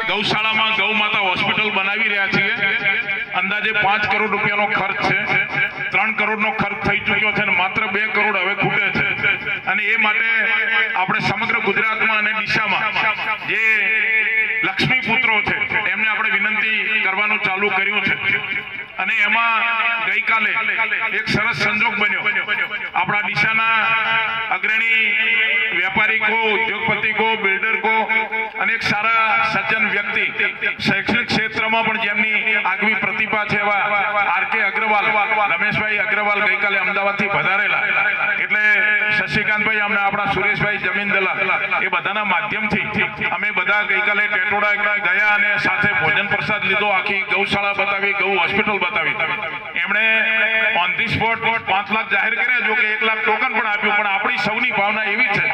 ગૌશાળામાં ગૌ માતા હોસ્પિટલ બનાવી રહ્યા છીએ. અંદાજે 5 કરોડ રૂપિયાનો ખર્ચ છે. 3 કરોડનો ખર્ચ થઈ ચૂક્યો છે અને માત્ર 2 કરોડ હવે ખૂટે છે. અને એ માટે આપણે સમગ્ર ગુજરાતમાં અને ડીસામાં જે લક્ષ્મી પુત્રો છે એમને આપણે વિનંતી કરવાનું ચાલુ કર્યું છે. અને એમાં ગઈકાલે એક સરસ સંજોગ બન્યો. આપણા ડીસાના અગ્રણી વેપારી કો, ઉદ્યોગપતિ કો, બિલ્ડર કો અને એક સારા સજ્જન વ્યક્તિ, શૈક્ષણિક ક્ષેત્રમાં પણ જેમની આગવી પ્રતિભા છે એવા આર.કે. અગ્રવાલ, રમેશભાઈ અગ્રવાલ ગઈકાલે અમદાવાદથી પધારેલા. એટલે શશિકાંતભાઈ, અમને આપણા સુરેશભાઈ જમીન દલાલ, એ બધાના માધ્યમથી અમે બધા ગઈકાલે ટેટોડા ગયા અને સાથે ભોજન પ્રસાદ લીધો. આખી ગૌશાળા બતાવી, ગૌ હોસ્પિટલ બતાવી. એમણે ઓન ધી સ્પોટ 5 લાખ જાહેર કર્યા, જો કે 1 લાખ ટોકન પણ આપ્યું. પણ આપણી સૌની ભાવના એવી છે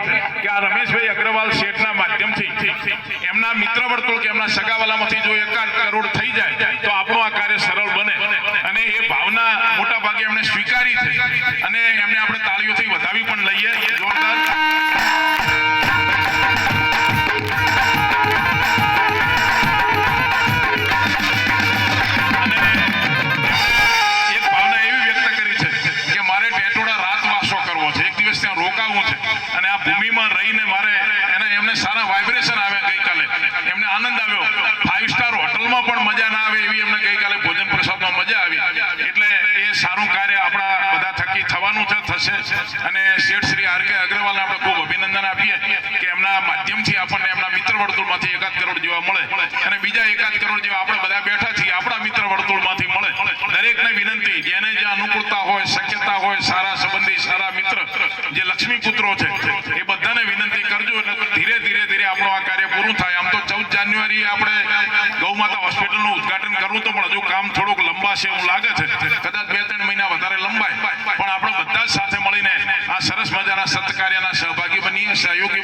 કે આ રમેશભાઈ અગ્રવાલ શેઠના માધ્યમથી એમના મિત્ર વર્તુળ કે એમના સગાવાલામાંથી જો 1 કરોડ થઈ જાય તો આપણું આ કાર્ય સરળ બને. અને એ ભાવના મોટા ભાગે એમણે સ્વીકારી છે અને એમને આપણે તાળીઓથી વધાવી પણ લઈએ. જોરદાર. ભૂમિમાં રહીને મારે એમને સારા વાઇબ્રેશન આવ્યા. ગઈકાલે એમને આનંદ આવ્યો. 5 સ્ટાર હોટલમાં પણ મજા ના આવે એવી એમને ગઈકાલે ભોજન પ્રસાદમાં મજા આવી. એટલે એ સારું કાર્ય આપણા બધા થકી થવાનું છે, થશે. અને શેઠ શ્રી આર.કે. અગ્રવાલને આપણે ખૂબ અભિનંદન આપીએ કે એમના માધ્યમથી આપણને એમના મિત્ર વર્તુળમાંથી 1 કરોડ જેવા મળે અને બીજા 1 કરોડ જેવા આપણે બધા બેઠા છીએ આપણા મિત્ર વર્તુળમાંથી મળે. દરેકને વિનંતી, જેને જે અનુકૂળતા હોય, શક્યતા હોય, સારા સંબંધી, સારા મિત્ર, જે લક્ષ્મી પુત્રો છે એ બધાને વિનંતી કરજો. એટલે ધીરે ધીરે આપણું આ કાર્ય પૂરું થાય. આમ તો 14 જાન્યુઆરીએ આપણે ગૌ માતા હોસ્પિટલનું ઉદઘાટન કરવું તો પણ હજુ કામ થોડુંક લંબાશે એવું લાગે છે. કદાચ 2-3 મહિના વધારે લંબાય. પણ આપણે બધા સાથે મળીને આ સરસ મજાના સત્કાર્યના સહભાગી બનીએ, સહયોગી